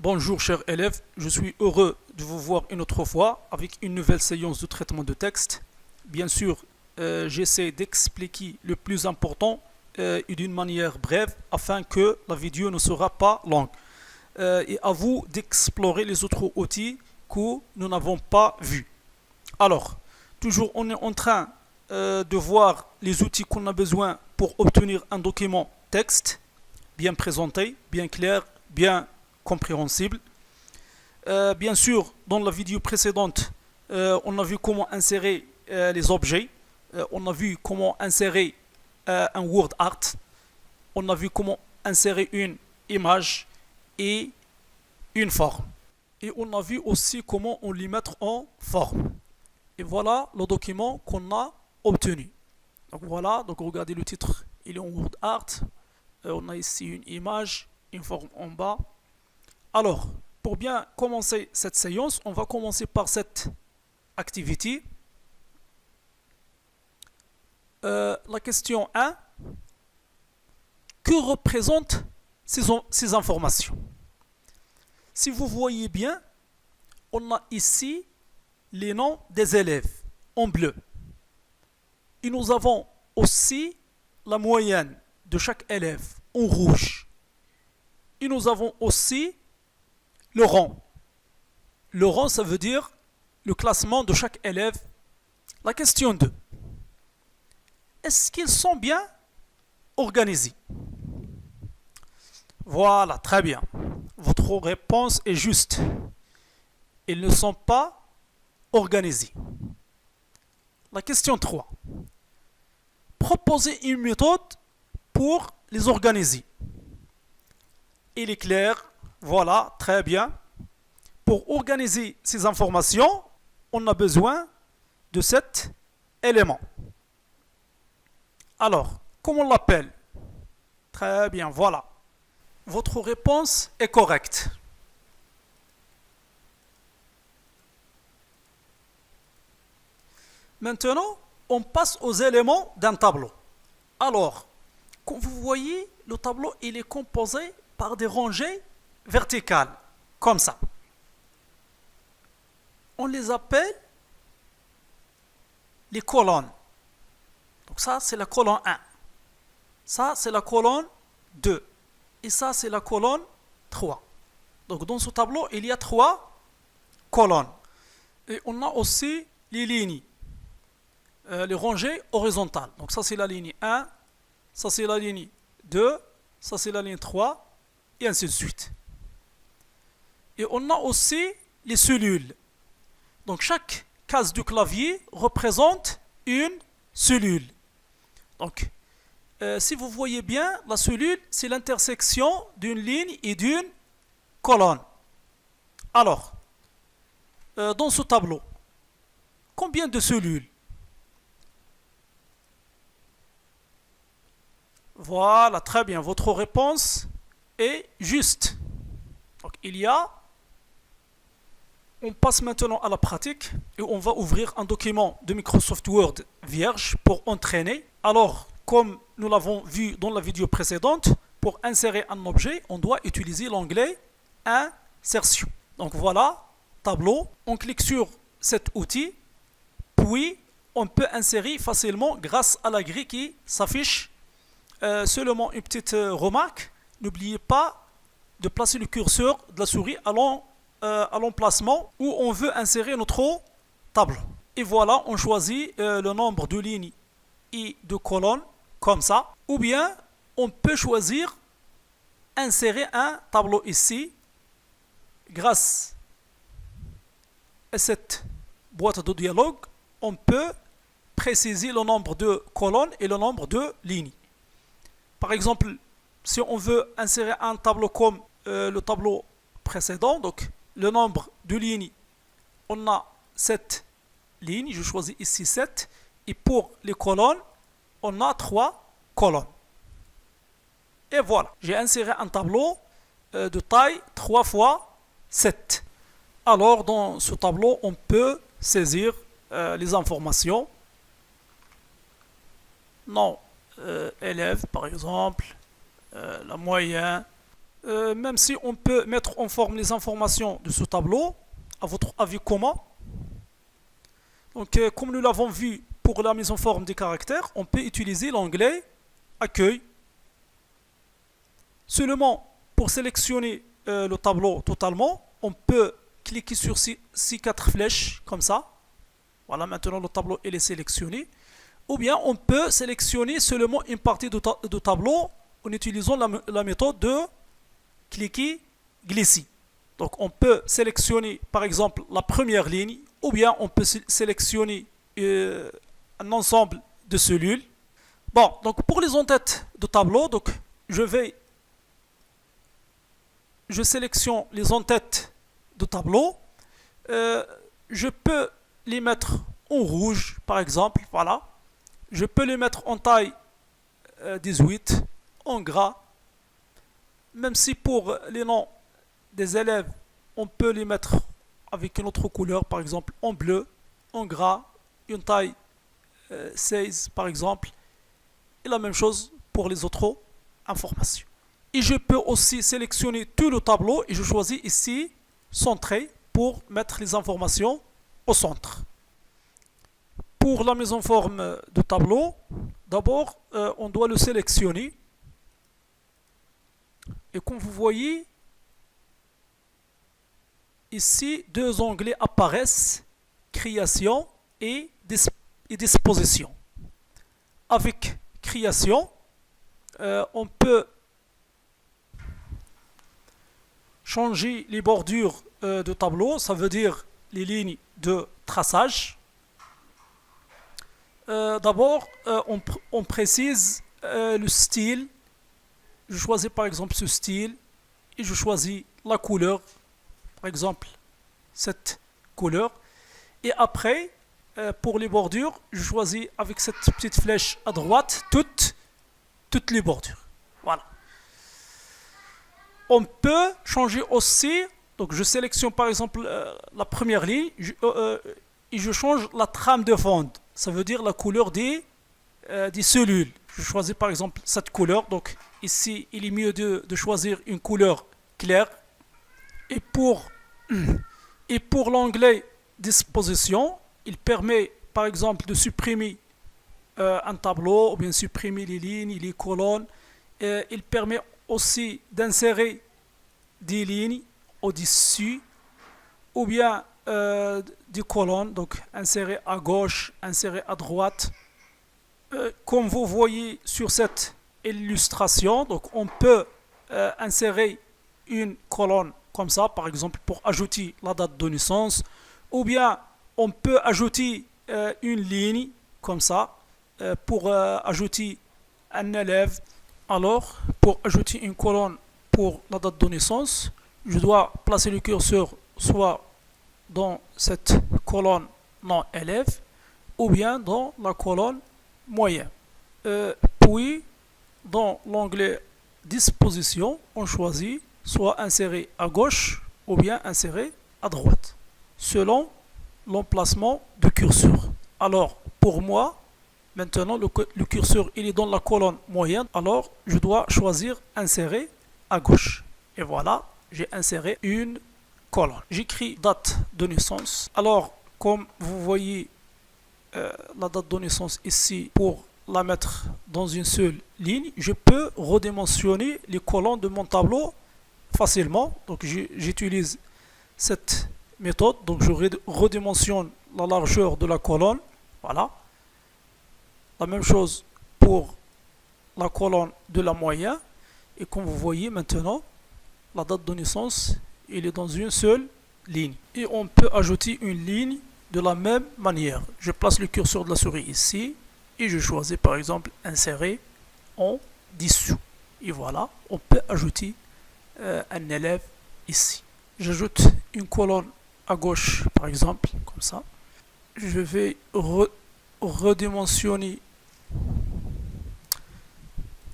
Bonjour chers élèves, je suis heureux de vous voir une autre fois avec une nouvelle séance de traitement de texte. Bien sûr, j'essaie d'expliquer le plus important et d'une manière brève afin que la vidéo ne sera pas longue. Et à vous d'explorer les autres outils que nous n'avons pas vus. Alors, toujours on est en train de voir les outils qu'on a besoin pour obtenir un document texte bien présenté, bien clair, bien compréhensible. Bien sûr, dans la vidéo précédente, on a vu comment insérer les objets, on a vu comment insérer un word art, on a vu comment insérer une image et une forme. Et on a vu aussi comment on les mettre en forme. Et voilà le document qu'on a obtenu. Donc voilà, donc regardez le titre, il est en word art. On a ici une image, une forme en bas. Alors, pour bien commencer cette séance, on va commencer par cette activité. La question 1. Que représentent ces informations? Si vous voyez bien, on a ici les noms des élèves en bleu. Et nous avons aussi la moyenne de chaque élève en rouge. Et nous avons aussi le rang. Le rang, ça veut dire le classement de chaque élève. La question 2. Est-ce qu'ils sont bien organisés? Voilà, très bien. Votre réponse est juste. Ils ne sont pas organisés. La question 3. Proposez une méthode pour les organiser. Il est clair. Voilà, très bien. Pour organiser ces informations, on a besoin de cet élément. Alors, comment on l'appelle? Très bien, voilà. Votre réponse est correcte. Maintenant, on passe aux éléments d'un tableau. Alors, comme vous voyez, le tableau il est composé par des rangées verticales, comme ça. On les appelle les colonnes. Donc ça, c'est la colonne 1. Ça, c'est la colonne 2. Et ça, c'est la colonne 3. Donc dans ce tableau, il y a 3 colonnes. Et on a aussi les lignes, les rangées horizontales. Donc ça, c'est la ligne 1, ça, c'est la ligne 2, ça, c'est la ligne 3, et ainsi de suite. Et on a aussi les cellules. Donc chaque case du clavier représente une cellule. Donc, si vous voyez bien, la cellule, c'est l'intersection d'une ligne et d'une colonne. Alors, dans ce tableau, combien de cellules? Voilà, très bien. Votre réponse est juste. Donc, on passe maintenant à la pratique et on va ouvrir un document de Microsoft Word vierge pour entraîner. Alors, comme nous l'avons vu dans la vidéo précédente, pour insérer un objet, on doit utiliser l'onglet Insertion. Donc voilà, tableau. On clique sur cet outil, puis on peut insérer facilement grâce à la grille qui s'affiche. Seulement une petite remarque, n'oubliez pas de placer le curseur de la souris à l'emplacement où on veut insérer notre tableau. Et voilà, on choisit le nombre de lignes et de colonnes comme ça. Ou bien, on peut choisir insérer un tableau ici grâce à cette boîte de dialogue. On peut préciser le nombre de colonnes et le nombre de lignes. Par exemple, si on veut insérer un tableau comme le tableau précédent, donc le nombre de lignes, on a 7 lignes, je choisis ici 7, et pour les colonnes, on a 3 colonnes. Et voilà, j'ai inséré un tableau de taille 3 fois 7. Alors, dans ce tableau, on peut saisir les informations. Nom élève, par exemple, la moyenne, Même si on peut mettre en forme les informations de ce tableau, à votre avis comment? Donc, comme nous l'avons vu pour la mise en forme des caractères, on peut utiliser l'onglet Accueil. Seulement, pour sélectionner le tableau totalement, on peut cliquer sur ces quatre flèches, comme ça. Voilà, maintenant le tableau il est sélectionné. Ou bien, on peut sélectionner seulement une partie de tableau en utilisant la méthode de cliquer, glisser. Donc, on peut sélectionner, par exemple, la première ligne, ou bien on peut sélectionner un ensemble de cellules. Bon, donc pour les en-têtes de tableau, donc je sélectionne les en-têtes de tableau. Je peux les mettre en rouge, par exemple, voilà. Je peux les mettre en taille 18, en gras. Même si pour les noms des élèves, on peut les mettre avec une autre couleur, par exemple en bleu, en gras, une taille 16 par exemple. Et la même chose pour les autres informations. Et je peux aussi sélectionner tout le tableau et je choisis ici centrer pour mettre les informations au centre. Pour la mise en forme du tableau, d'abord on doit le sélectionner. Et comme vous voyez, ici deux onglets apparaissent, création et disposition. Avec création, on peut changer les bordures de tableau, ça veut dire les lignes de traçage. D'abord, on précise le style. Je choisis par exemple ce style et je choisis la couleur, par exemple cette couleur. Et après, pour les bordures, je choisis avec cette petite flèche à droite toutes les bordures. Voilà. On peut changer aussi, donc je sélectionne par exemple la première ligne et je change la trame de fond. Ça veut dire la couleur des cellules. Je choisis par exemple cette couleur. Donc ici, il est mieux de choisir une couleur claire. Et pour l'onglet disposition, il permet par exemple de supprimer un tableau ou bien supprimer les lignes, les colonnes. Il permet aussi d'insérer des lignes au-dessus ou bien des colonnes, donc insérer à gauche, insérer à droite. Comme vous voyez sur cette illustration, donc on peut insérer une colonne comme ça, par exemple pour ajouter la date de naissance, ou bien on peut ajouter une ligne comme ça pour ajouter un élève. Alors, pour ajouter une colonne pour la date de naissance, je dois placer le curseur soit dans cette colonne non élève ou bien dans la colonne moyen. Puis, dans l'onglet disposition, on choisit soit insérer à gauche ou bien insérer à droite, selon l'emplacement du curseur. Alors, pour moi, maintenant le curseur il est dans la colonne moyenne, alors je dois choisir insérer à gauche. Et voilà, j'ai inséré une colonne. J'écris date de naissance. Alors, comme vous voyez la date de naissance ici, pour la mettre dans une seule ligne, je peux redimensionner les colonnes de mon tableau facilement. Donc j'utilise cette méthode. Donc je redimensionne la largeur de la colonne. Voilà. La même chose pour la colonne de la moyenne. Et comme vous voyez maintenant, la date de naissance, il est dans une seule ligne. Et on peut ajouter une ligne de la même manière. Je place le curseur de la souris ici et je choisis par exemple insérer en dessous. Et voilà, on peut ajouter un élève ici. J'ajoute une colonne à gauche par exemple, comme ça. Je vais redimensionner.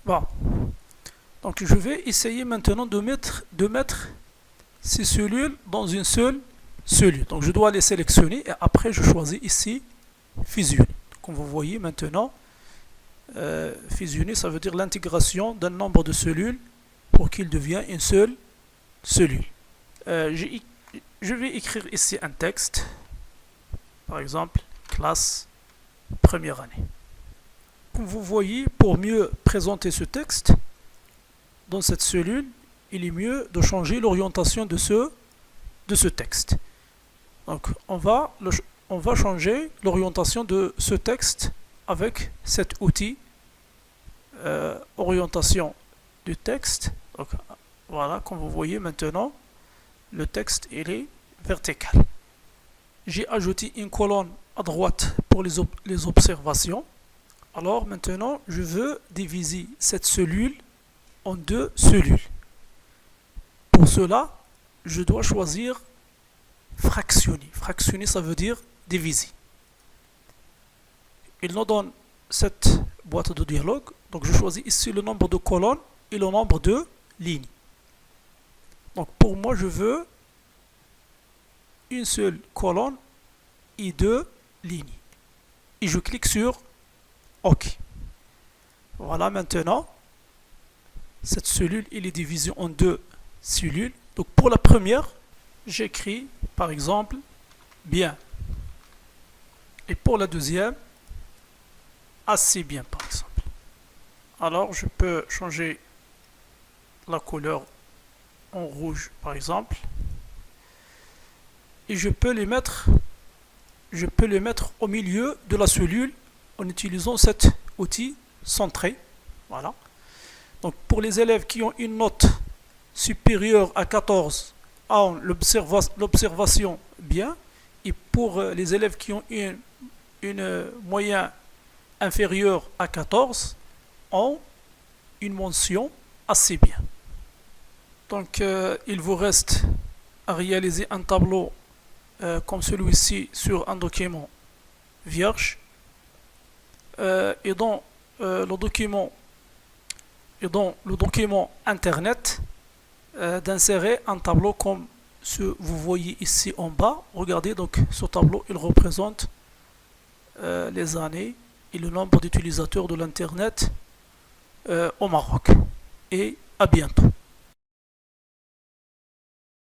Bon. Donc je vais essayer maintenant de mettre ces cellules dans une seule cellule. Donc je dois les sélectionner et après je choisis ici fusionner. Comme vous voyez maintenant, fusionner ça veut dire l'intégration d'un nombre de cellules pour qu'il devienne une seule cellule. Je vais écrire ici un texte, par exemple, classe première année. Comme vous voyez, pour mieux présenter ce texte, dans cette cellule, il est mieux de changer l'orientation de ce texte. Donc, on va changer l'orientation de ce texte avec cet outil orientation du texte. Donc, voilà, comme vous voyez maintenant, le texte il est vertical. J'ai ajouté une colonne à droite pour les observations. Alors maintenant, je veux diviser cette cellule en deux cellules. Pour cela, je dois choisir fractionner. Fractionner, ça veut dire diviser. Il nous donne cette boîte de dialogue. Donc je choisis ici le nombre de colonnes et le nombre de lignes. Donc pour moi, je veux une seule colonne et deux lignes. Et je clique sur OK. Voilà, maintenant, cette cellule elle est divisée en deux cellules. Donc pour la première, j'écris par exemple bien. Et pour la deuxième, assez bien par exemple. Alors je peux changer la couleur en rouge par exemple. Et je peux les mettre au milieu de la cellule en utilisant cet outil centré. Voilà. Donc pour les élèves qui ont une note supérieure à 14 ont l'observation bien, et pour les élèves qui ont une moyenne inférieure à 14 ont une mention assez bien. Donc il vous reste à réaliser un tableau comme celui-ci sur un document vierge, et dans le document internet d'insérer un tableau comme ce que vous voyez ici en bas. Regardez, donc ce tableau il représente les années et le nombre d'utilisateurs de l'internet au Maroc. Et à bientôt.